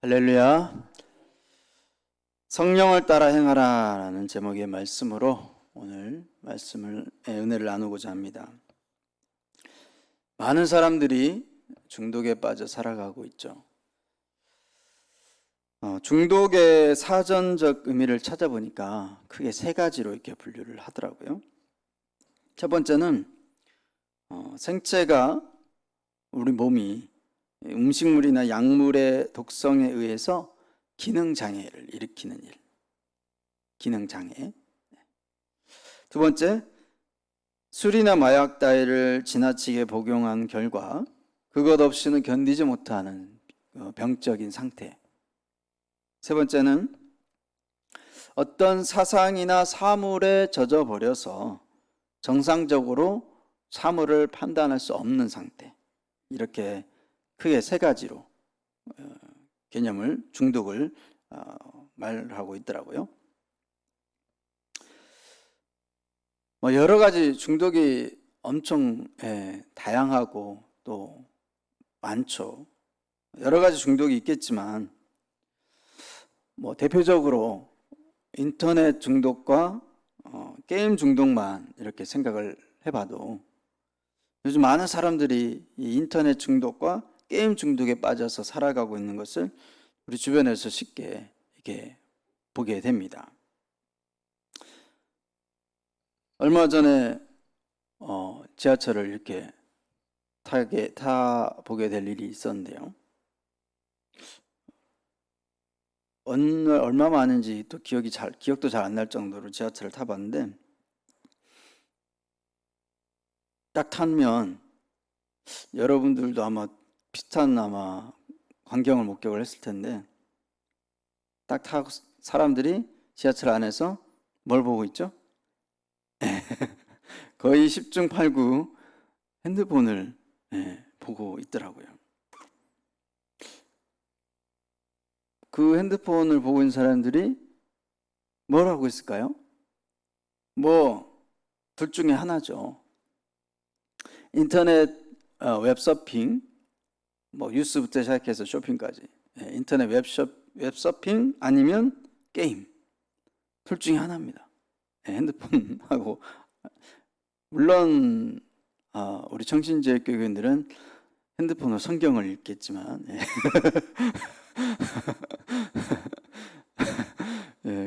할렐루야. 성령을 따라 행하라라는 제목의 말씀으로 오늘 은혜를 나누고자 합니다. 많은 사람들이 중독에 빠져 살아가고 있죠. 중독의 사전적 의미를 찾아보니까 크게 세 가지로 이렇게 분류를 하더라고요. 첫 번째는 생체가, 우리 몸이 음식물이나 약물의 독성에 의해서 기능장애를 일으키는 일, 기능장애. 두 번째, 술이나 마약 따위를 지나치게 복용한 결과 그것 없이는 견디지 못하는 병적인 상태. 세 번째는 어떤 사상이나 사물에 젖어버려서 정상적으로 사물을 판단할 수 없는 상태. 이렇게 크게 세 가지로 개념을, 중독을 말하고 있더라고요. 여러 가지 중독이 엄청 다양하고 또 많죠. 여러 가지 중독이 있겠지만 대표적으로 인터넷 중독과 게임 중독만 이렇게 생각을 해봐도 요즘 많은 사람들이 이 인터넷 중독과 게임 중독에 빠져서 살아가고 있는 것을 우리 주변에서 쉽게 이렇게 보게 됩니다. 얼마 전에 지하철을 이렇게 타보게 될 일이 있었는데요. 얼마 만인지 또 기억도 잘 안 날 정도로 지하철을 타봤는데, 딱 타면 여러분들도 아마 비슷한 광경을 목격을 했을 텐데, 딱 타고 사람들이 지하철 안에서 뭘 보고 있죠? 거의 10중 8구 핸드폰을 보고 있더라고요. 그 핸드폰을 보고 있는 사람들이 뭘 하고 있을까요? 둘 중에 하나죠. 인터넷 웹서핑, 뉴스부터 시작해서 쇼핑까지, 인터넷 웹서핑 아니면 게임, 둘 중에 하나입니다. 핸드폰하고, 물론 우리 청신제일교회인들은 핸드폰으로 성경을 읽겠지만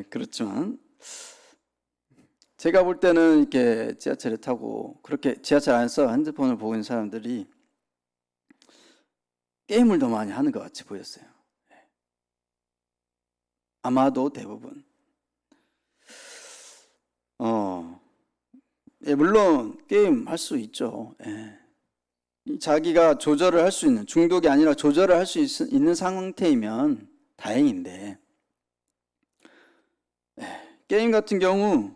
그렇지만 제가 볼 때는 이렇게 지하철에 타고 그렇게 지하철 안에서 핸드폰을 보고 있는 사람들이 게임을 더 많이 하는 것 같이 보였어요. 아마도 대부분. 물론 게임 할 수 있죠. 자기가 조절을 할 수 있는, 중독이 아니라 조절을 할 수 있는 상태이면 다행인데, 게임 같은 경우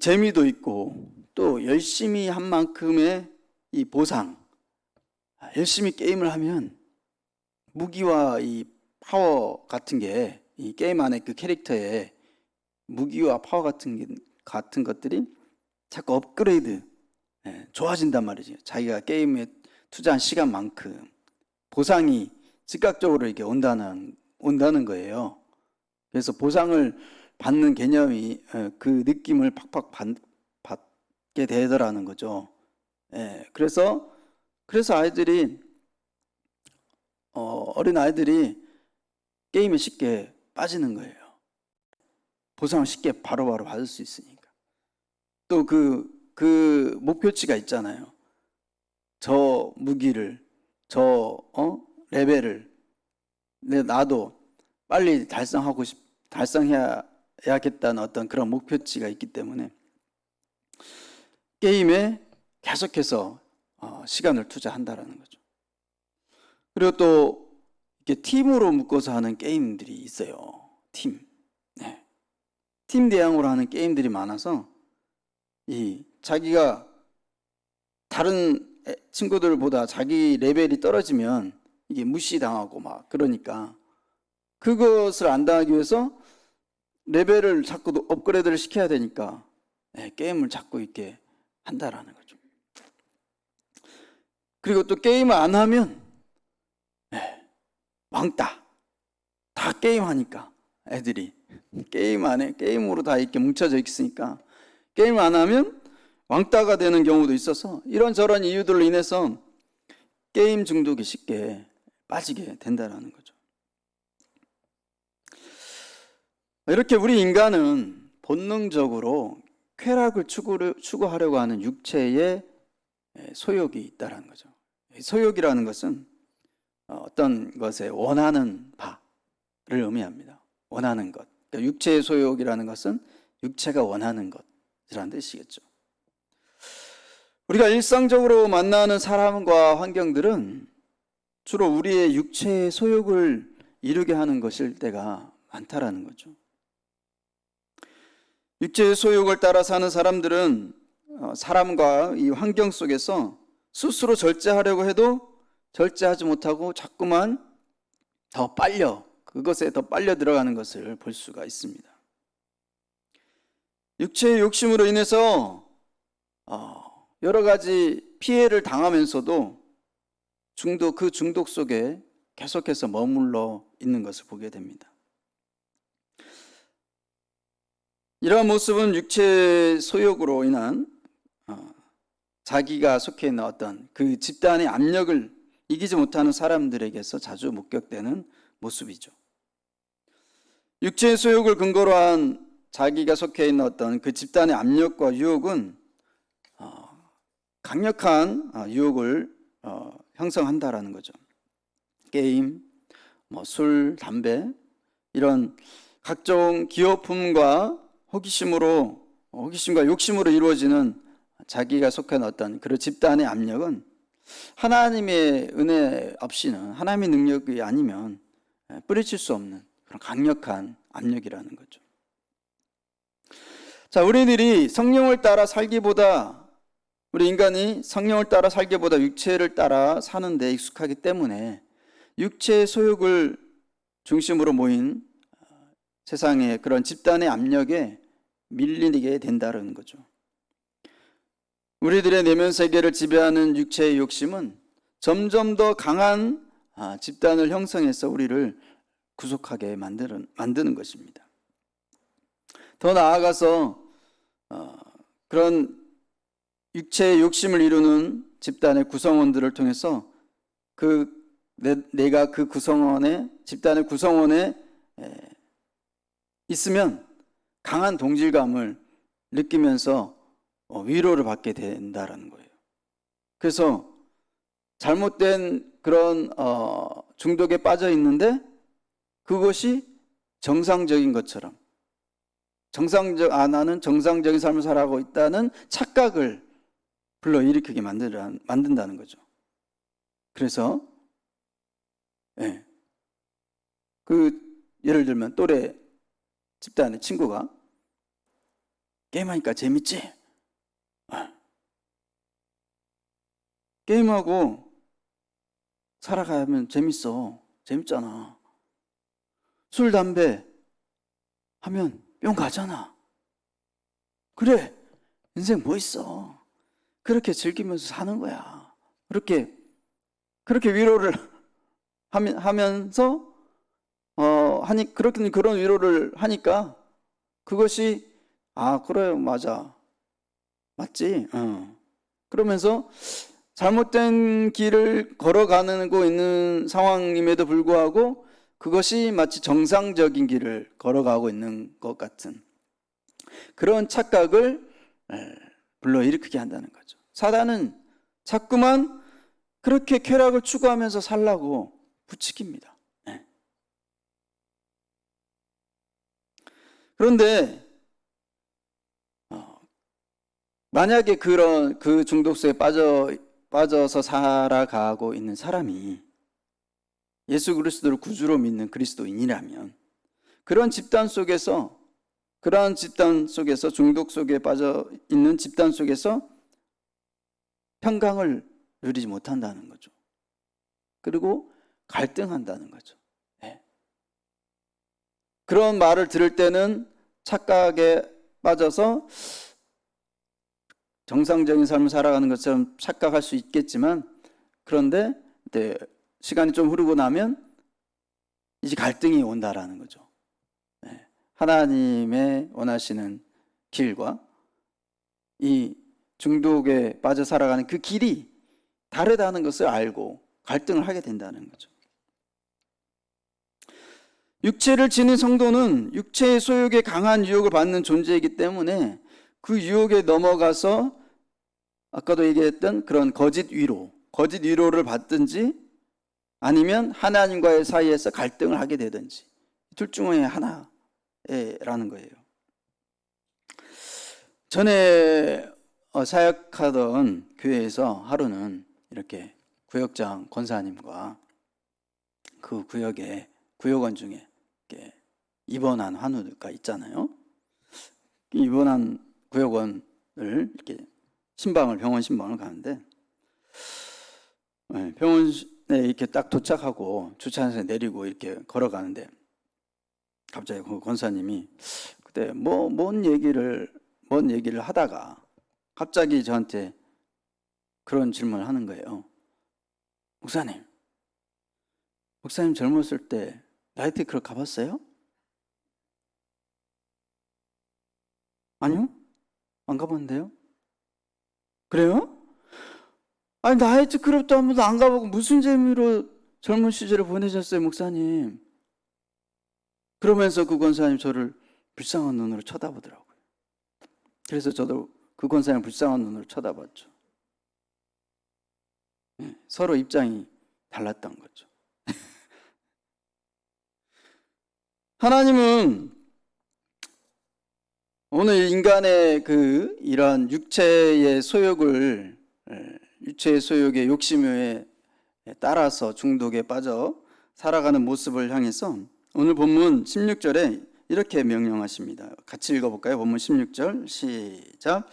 재미도 있고 또 열심히 한 만큼의 이 보상, 열심히 게임을 하면 무기와 이 파워 같은 게, 이 게임 안에 그 캐릭터의 무기와 파워 같은 것들이 자꾸 업그레이드, 좋아진단 말이죠. 자기가 게임에 투자한 시간만큼 보상이 즉각적으로 이렇게 온다는 거예요. 그래서 보상을 받는 개념이 그 느낌을 팍팍 받게 되더라는 거죠. 그래서 아이들이, 어린 아이들이 게임에 쉽게 빠지는 거예요. 보상을 쉽게 바로바로 받을 수 있으니까. 또 그 목표치가 있잖아요. 저 무기를, 레벨을 나도 빨리 달성해야겠다는 어떤 그런 목표치가 있기 때문에 게임에 계속해서 시간을 투자한다라는 거죠. 그리고 또 이렇게 팀으로 묶어서 하는 게임들이 있어요. 팀 대항으로 하는 게임들이 많아서 자기가 다른 친구들보다 자기 레벨이 떨어지면 이게 무시당하고 그러니까 그것을 안 당하기 위해서 레벨을 자꾸 업그레이드를 시켜야 되니까 게임을 자꾸 이렇게 한다라는 거죠. 그리고 또 게임을 안 하면 왕따. 다 게임하니까 애들이 게임 안에 게임으로 다 이렇게 뭉쳐져 있으니까 게임 안 하면 왕따가 되는 경우도 있어서 이런저런 이유들로 인해서 게임 중독이 쉽게 빠지게 된다는 거죠. 이렇게 우리 인간은 본능적으로 쾌락을 추구하려고 하는 육체의 소욕이 있다는 거죠. 소욕이라는 것은 어떤 것에 원하는 바를 의미합니다. 원하는 것. 그러니까 육체의 소욕이라는 것은 육체가 원하는 것이라는 뜻이겠죠. 우리가 일상적으로 만나는 사람과 환경들은 주로 우리의 육체의 소욕을 이루게 하는 것일 때가 많다라는 거죠. 육체의 소욕을 따라 사는 사람들은 사람과 이 환경 속에서 스스로 절제하려고 해도 절제하지 못하고 자꾸만 그것에 더 빨려 들어가는 것을 볼 수가 있습니다. 육체의 욕심으로 인해서 여러 가지 피해를 당하면서도 그 중독 속에 계속해서 머물러 있는 것을 보게 됩니다. 이러한 모습은 육체의 소욕으로 인한 자기가 속해 있는 어떤 그 집단의 압력을 이기지 못하는 사람들에게서 자주 목격되는 모습이죠. 육체의 소욕을 근거로 한 자기가 속해 있는 어떤 그 집단의 압력과 유혹은 강력한 유혹을 형성한다라는 거죠. 게임, 술, 담배 이런 각종 기호품과 호기심과 욕심으로 이루어지는 자기가 속한 어떤 그런 집단의 압력은 하나님의 은혜 없이는 하나님의 능력이 아니면 뿌리칠 수 없는 그런 강력한 압력이라는 거죠. 자, 우리 인간이 성령을 따라 살기보다 육체를 따라 사는 데 익숙하기 때문에 육체의 소욕을 중심으로 모인 세상의 그런 집단의 압력에 밀리게 된다는 거죠. 우리들의 내면 세계를 지배하는 육체의 욕심은 점점 더 강한 집단을 형성해서 우리를 구속하게 만드는 것입니다. 더 나아가서 그런 육체의 욕심을 이루는 집단의 구성원들을 통해서 내가 그 집단의 구성원에 있으면 강한 동질감을 느끼면서 위로를 받게 된다는 거예요. 그래서 잘못된 그런 중독에 빠져 있는데 그것이 정상적인 것처럼 나는 정상적인 삶을 살아가고 있다는 착각을 불러일으키게 만든다는 거죠. 그래서 예를 들면 또래 집단의 친구가 게임하니까 재밌지? 게임하고 살아가면 재밌잖아. 술, 담배 하면 뿅 가잖아. 그래, 인생 뭐 있어? 그렇게 즐기면서 사는 거야. 그렇게 위로를 하면서 그런 위로를 하니까 그것이 그래, 맞지? 그러면서 잘못된 길을 걸어가고 있는 상황임에도 불구하고 그것이 마치 정상적인 길을 걸어가고 있는 것 같은 그런 착각을 불러일으키게 한다는 거죠. 사단은 자꾸만 그렇게 쾌락을 추구하면서 살라고 부추깁니다. 그런데 만약에 그 중독성에 빠져서 살아가고 있는 사람이 예수 그리스도를 구주로 믿는 그리스도인이라면 그러한 집단 속에서 중독 속에 빠져 있는 집단 속에서 평강을 누리지 못한다는 거죠. 그리고 갈등한다는 거죠. 그런 말을 들을 때는 착각에 빠져서 정상적인 삶을 살아가는 것처럼 착각할 수 있겠지만 그런데 시간이 좀 흐르고 나면 이제 갈등이 온다라는 거죠. 하나님의 원하시는 길과 이 중독에 빠져 살아가는 그 길이 다르다는 것을 알고 갈등을 하게 된다는 거죠. 육체를 지닌 성도는 육체의 소욕에 강한 유혹을 받는 존재이기 때문에 그 유혹에 넘어가서 아까도 얘기했던 그런 거짓 위로를 받든지 아니면 하나님과의 사이에서 갈등을 하게 되든지 둘 중에 하나라는 거예요. 전에 사역하던 교회에서 하루는 이렇게 구역장 권사님과 그 구역의 구역원 중에 이렇게 입원한 환우가 있잖아요. 입원한 구역원을 이렇게 병원 신방을 가는데 병원에 이렇게 딱 도착하고 주차장에서 내리고 이렇게 걸어가는데 갑자기 그 권사님이 그때 뭔 얘기를 하다가 갑자기 저한테 그런 질문을 하는 거예요. 목사님 젊었을 때 나이트클럽 가봤어요? 아니요? 안 가봤는데요? 그래요? 아니 나이트클럽도 한 번도 안 가보고 무슨 재미로 젊은 시절을 보내셨어요, 목사님? 그러면서 그 권사님 저를 불쌍한 눈으로 쳐다보더라고요. 그래서 저도 그 권사님 불쌍한 눈으로 쳐다봤죠. 서로 입장이 달랐던 거죠. 하나님은 오늘 인간의 이런 육체의 소욕의 욕심에 따라서 중독에 빠져 살아가는 모습을 향해서 오늘 본문 16절에 이렇게 명령하십니다. 같이 읽어볼까요? 본문 16절 시작.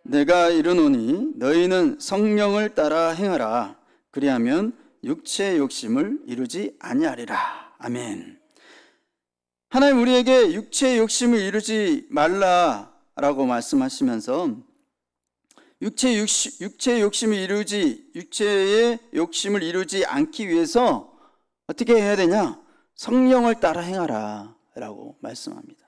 내가 이르노니 너희는 성령을 따라 행하라. 그리하면 육체의 욕심을 이루지 아니하리라. 아멘. 하나님 우리에게 육체의 욕심을 이루지 말라라고 말씀하시면서 육체의 욕심을 이루지 않기 위해서 어떻게 해야 되냐? 성령을 따라 행하라 라고 말씀합니다.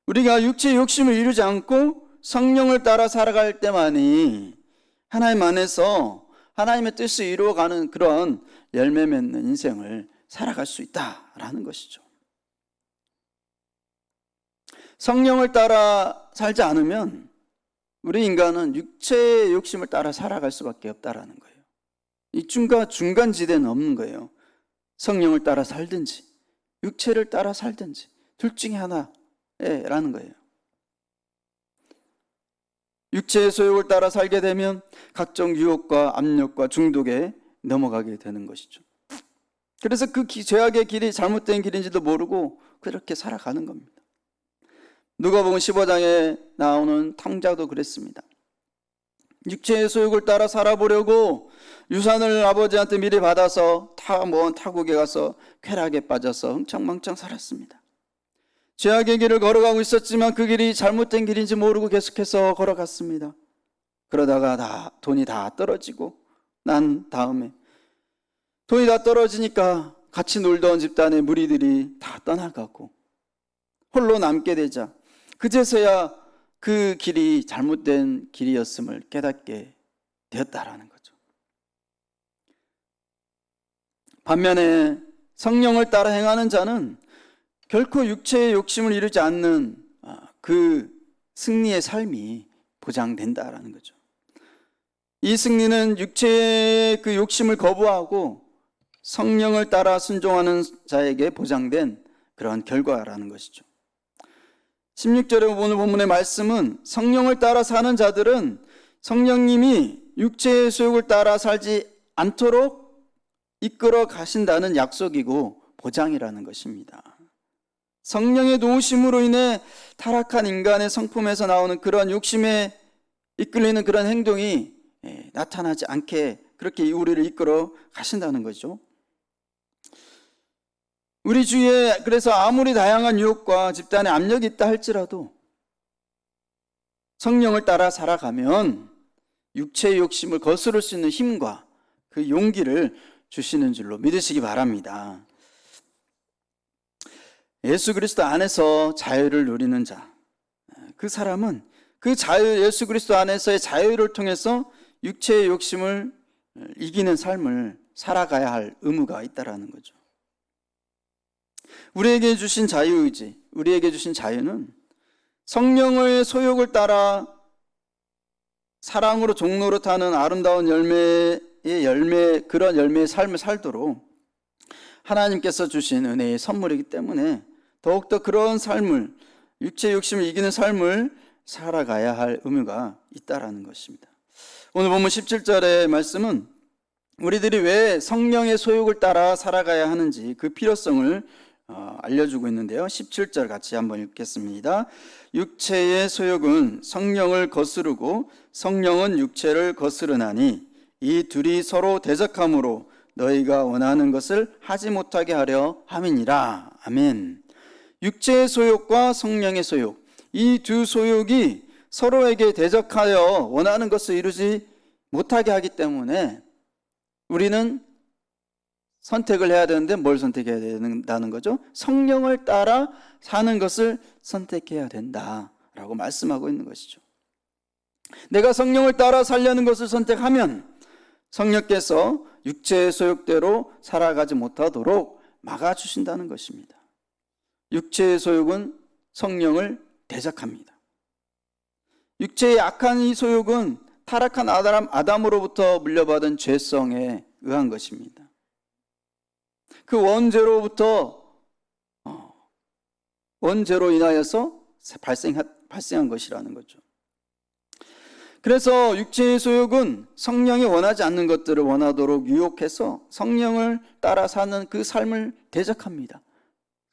우리가 육체의 욕심을 이루지 않고 성령을 따라 살아갈 때만이 하나님 안에서 하나님의 뜻을 이루어가는 그런 열매 맺는 인생을 살아갈 수 있다라는 것이죠. 성령을 따라 살지 않으면 우리 인간은 육체의 욕심을 따라 살아갈 수밖에 없다라는 거예요. 이 중간 지대는 없는 거예요. 성령을 따라 살든지 육체를 따라 살든지 둘 중에 하나라는 거예요. 육체의 소욕을 따라 살게 되면 각종 유혹과 압력과 중독에 넘어가게 되는 것이죠. 그래서 그 죄악의 길이 잘못된 길인지도 모르고 그렇게 살아가는 겁니다. 누가복음 15장에 나오는 탕자도 그랬습니다. 육체의 소욕을 따라 살아보려고 유산을 아버지한테 미리 받아서 먼 타국에 가서 쾌락에 빠져서 흥청망청 살았습니다. 죄악의 길을 걸어가고 있었지만 그 길이 잘못된 길인지 모르고 계속해서 걸어갔습니다. 그러다가 돈이 다 떨어지고 난 다음에 돈이 다 떨어지니까 같이 놀던 집단의 무리들이 다 떠나가고 홀로 남게 되자 그제서야 그 길이 잘못된 길이었음을 깨닫게 되었다라는 거죠. 반면에 성령을 따라 행하는 자는 결코 육체의 욕심을 이루지 않는 그 승리의 삶이 보장된다라는 거죠. 이 승리는 육체의 그 욕심을 거부하고 성령을 따라 순종하는 자에게 보장된 그러한 결과라는 것이죠. 16절에 오늘 본문의 말씀은 성령을 따라 사는 자들은 성령님이 육체의 소욕을 따라 살지 않도록 이끌어 가신다는 약속이고 보장이라는 것입니다. 성령의 도우심으로 인해 타락한 인간의 성품에서 나오는 그런 욕심에 이끌리는 그런 행동이 나타나지 않게 그렇게 우리를 이끌어 가신다는 거죠. 우리 주위에 그래서 아무리 다양한 유혹과 집단의 압력이 있다 할지라도 성령을 따라 살아가면 육체의 욕심을 거스를 수 있는 힘과 그 용기를 주시는 줄로 믿으시기 바랍니다. 예수 그리스도 안에서 자유를 누리는 자, 그 사람은 그 자유, 예수 그리스도 안에서의 자유를 통해서 육체의 욕심을 이기는 삶을 살아가야 할 의무가 있다라는 거죠. 우리에게 주신 자유의지, 우리에게 주신 자유는 성령의 소욕을 따라 사랑으로 종로로 타는 아름다운 그런 열매의 삶을 살도록 하나님께서 주신 은혜의 선물이기 때문에 더욱더 그런 삶을, 육체 욕심을 이기는 삶을 살아가야 할 의무가 있다라는 것입니다. 오늘 본문 17절의 말씀은 우리들이 왜 성령의 소욕을 따라 살아가야 하는지 그 필요성을 알려주고 있는데요. 17절 같이 한번 읽겠습니다. 육체의 소욕은 성령을 거스르고 성령은 육체를 거스르나니 이 둘이 서로 대적함으로 너희가 원하는 것을 하지 못하게 하려 함이니라. 아멘. 육체의 소욕과 성령의 소욕, 이 두 소욕이 서로에게 대적하여 원하는 것을 이루지 못하게 하기 때문에 우리는 선택을 해야 되는데 뭘 선택해야 된다는 거죠? 성령을 따라 사는 것을 선택해야 된다라고 말씀하고 있는 것이죠. 내가 성령을 따라 살려는 것을 선택하면 성령께서 육체의 소욕대로 살아가지 못하도록 막아주신다는 것입니다. 육체의 소욕은 성령을 대적합니다. 육체의 악한 이 소욕은 타락한 아담으로부터 물려받은 죄성에 의한 것입니다. 그 원죄로 인하여서 발생한 것이라는 거죠. 그래서 육체의 소욕은 성령이 원하지 않는 것들을 원하도록 유혹해서 성령을 따라 사는 그 삶을 대적합니다.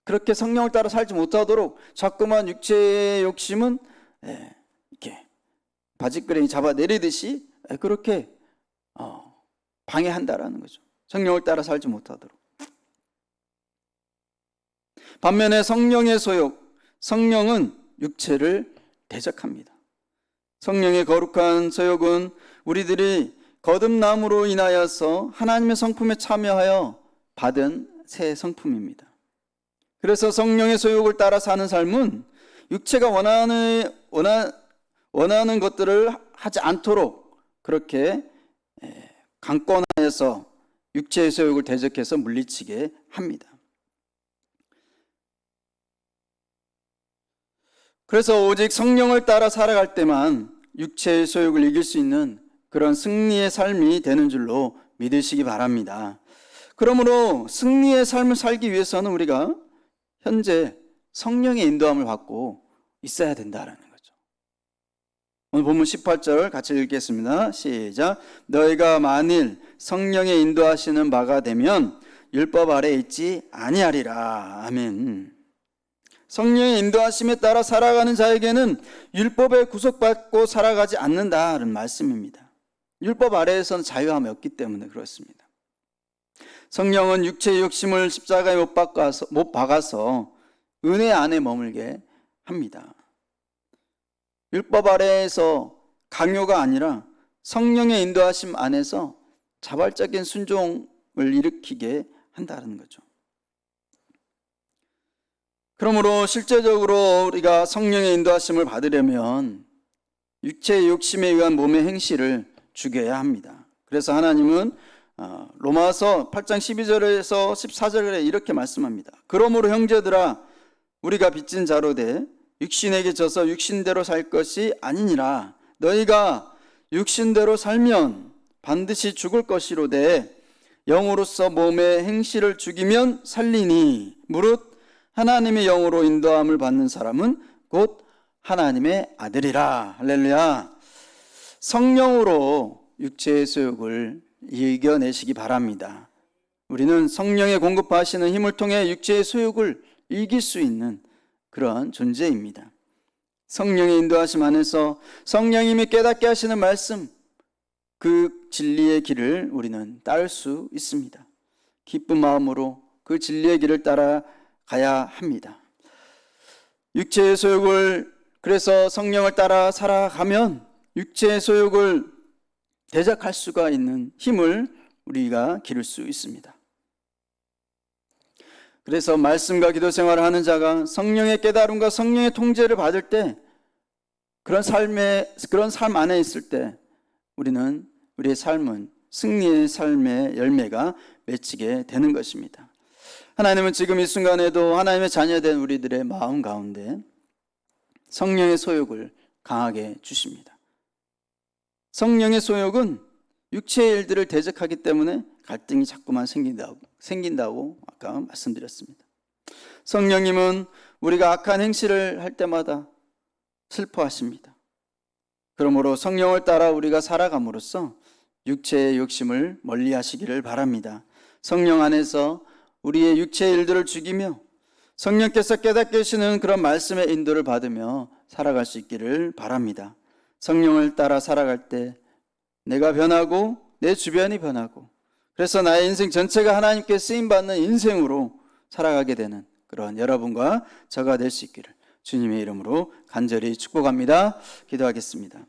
그렇게 성령을 따라 살지 못하도록 자꾸만 육체의 욕심은 이렇게 바짓그레이 잡아 내리듯이 그렇게 방해한다라는 거죠. 성령을 따라 살지 못하도록. 반면에 성령의 소욕, 성령은 육체를 대적합니다. 성령의 거룩한 소욕은 우리들이 거듭남으로 인하여서 하나님의 성품에 참여하여 받은 새 성품입니다. 그래서 성령의 소욕을 따라 사는 삶은 육체가 원하는 것들을 하지 않도록 그렇게 강권하여서 육체의 소욕을 대적해서 물리치게 합니다. 그래서 오직 성령을 따라 살아갈 때만 육체의 소욕을 이길 수 있는 그런 승리의 삶이 되는 줄로 믿으시기 바랍니다. 그러므로 승리의 삶을 살기 위해서는 우리가 현재 성령의 인도함을 받고 있어야 된다는 거죠. 오늘 본문 18절 같이 읽겠습니다. 시작. 너희가 만일 성령의 인도하시는 바가 되면 율법 아래에 있지 아니하리라. 아멘. 성령의 인도하심에 따라 살아가는 자에게는 율법에 구속받고 살아가지 않는다는 말씀입니다. 율법 아래에서는 자유함이 없기 때문에 그렇습니다. 성령은 육체의 욕심을 십자가에 못 박아서 은혜 안에 머물게 합니다. 율법 아래에서 강요가 아니라 성령의 인도하심 안에서 자발적인 순종을 일으키게 한다는 거죠. 그러므로 실제적으로 우리가 성령의 인도하심을 받으려면 육체의 욕심에 의한 몸의 행실을 죽여야 합니다. 그래서 하나님은 로마서 8장 12절에서 14절에 이렇게 말씀합니다. 그러므로 형제들아 우리가 빚진 자로 돼 육신에게 져서 육신대로 살 것이 아니니라. 너희가 육신대로 살면 반드시 죽을 것이로되 영으로서 몸의 행실을 죽이면 살리니 무릇 하나님의 영으로 인도함을 받는 사람은 곧 하나님의 아들이라. 할렐루야. 성령으로 육체의 소욕을 이겨내시기 바랍니다. 우리는 성령의 공급하시는 힘을 통해 육체의 소욕을 이길 수 있는 그런 존재입니다. 성령의 인도하심 안에서 성령님이 깨닫게 하시는 말씀, 그 진리의 길을 우리는 따를 수 있습니다. 기쁜 마음으로 그 진리의 길을 따라 가야 합니다. 육체의 소욕을, 그래서 성령을 따라 살아가면 육체의 소욕을 대적할 수가 있는 힘을 우리가 기를 수 있습니다. 그래서 말씀과 기도 생활을 하는 자가 성령의 깨달음과 성령의 통제를 받을 때, 그런 삶 안에 있을 때 우리의 삶은 승리의 삶의 열매가 맺히게 되는 것입니다. 하나님은 지금 이 순간에도 하나님의 자녀된 우리들의 마음 가운데 성령의 소욕을 강하게 주십니다. 성령의 소욕은 육체의 일들을 대적하기 때문에 갈등이 자꾸만 생긴다고 아까 말씀드렸습니다. 성령님은 우리가 악한 행실을 할 때마다 슬퍼하십니다. 그러므로 성령을 따라 우리가 살아감으로써 육체의 욕심을 멀리 하시기를 바랍니다. 성령 안에서 우리의 육체의 일들을 죽이며 성령께서 깨닫게 하시는 그런 말씀의 인도를 받으며 살아갈 수 있기를 바랍니다. 성령을 따라 살아갈 때 내가 변하고 내 주변이 변하고, 그래서 나의 인생 전체가 하나님께 쓰임받는 인생으로 살아가게 되는 그러한 여러분과 저가 될 수 있기를 주님의 이름으로 간절히 축복합니다. 기도하겠습니다.